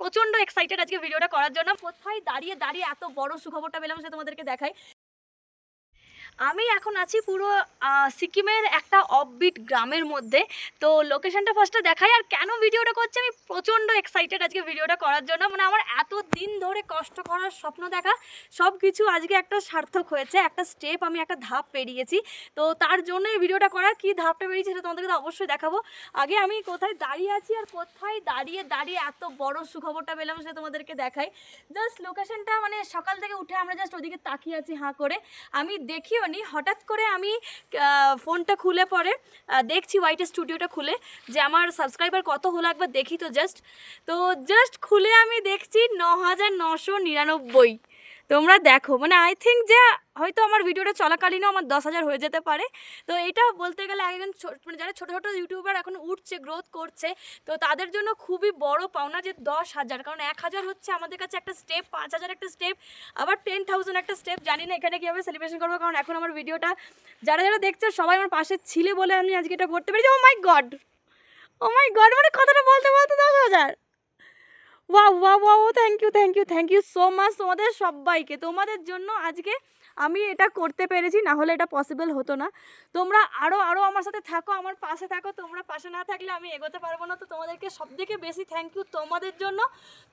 প্রচণ্ড এক্সাইটেড আজকে ভিডিওটা করার জন্য। কোথায় দাঁড়িয়ে দাঁড়িয়ে এত বড় সুখবরটা পেলাম সেটা তোমাদেরকে দেখাই। আমি এখন আছি পুরো সিকিমের একটা অফবিট গ্রামের মধ্যে। তো লোকেশনটা ফার্স্টে দেখাই। আর কেন ভিডিওটা করছি, আমি প্রচণ্ড এক্সাইটেড আজকে ভিডিওটা করার জন্য। মানে আমার এত দিন ধরে কষ্ট করার স্বপ্ন দেখা সব কিছু আজকে একটা সার্থক হয়েছে। একটা স্টেপ, আমি একটা ধাপ পেরিয়েছি। তো তার জন্য এই ভিডিওটা করা। কি ধাপটা পেরিয়েছি সেটা তোমাদেরকে তো অবশ্যই দেখাবো। আগে আমি কোথায় দাঁড়িয়ে আছি আর কোথায় দাঁড়িয়ে দাঁড়িয়ে এত বড় সুখবরটা পেলাম সেটা তোমাদেরকে দেখাই। জাস্ট লোকেশনটা, মানে সকাল থেকে উঠে আমরা জাস্ট ওদিকে তাকিয়ে আছি হাঁ করে। আমি দেখিও নি, হঠাৎ করে আমি ফোনটা খুলে পরে দেখছি ওয়াইটি স্টুডিওটা খুলে যে আমার সাবস্ক্রাইবার কত হলো একবার দেখি। তো জাস্ট খুলে আমি দেখছি 9,999। তোমরা দেখো, মানে আই থিঙ্ক যে হয়তো আমার ভিডিওটা চলাকালীনও আমার 10,000 হয়ে যেতে পারে। তো এটা বলতে গেলে একজন মানে যারা ছোটো ছোটো ইউটিউবার এখন উঠছে, গ্রোথ করছে, তো তাদের জন্য খুবই বড় পাওনা যে 10,000। কারণ 1,000 হচ্ছে আমাদের কাছে একটা স্টেপ, 5,000 একটা স্টেপ, আবার 10,000 একটা স্টেপ। জানি না এখানে কীভাবে সেলিব্রেশন করবো, কারণ এখন আমার ভিডিওটা যারা যারা দেখছে সবাই আমার পাশে ছিলে বলে আমি আজকে এটা করতে পেরেছি। ও মাই গড, ও মাই গড, মানে কথাটা বলতে বলতে 10,000। Wow wow wow, thank you so much তোমাদের সবাইকে। তোমাদের জন্য আজকে আমি এটা করতে পেরেছি, না হলে এটা পসিবল হতো না। তোমরা আরও আমার সাথে থাকো, আমার পাশে থাকো। তোমরা পাশে না থাকলে আমি এগোতে পারবো না। তো তোমাদেরকে সবথেকে বেশি থ্যাংক ইউ তোমাদের জন্য।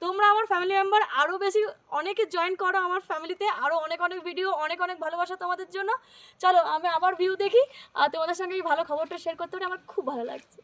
তোমরা আমার ফ্যামিলি মেম্বার, আরও বেশি অনেকে জয়েন করো আমার ফ্যামিলিতে। আরও অনেক ভিডিও, অনেক ভালোবাসা তোমাদের জন্য। চলো আমি আবার ভিউ দেখি আর তোমাদের সঙ্গে এই ভালো খবরটা শেয়ার করতে পারে আমার খুব ভালো লাগছে।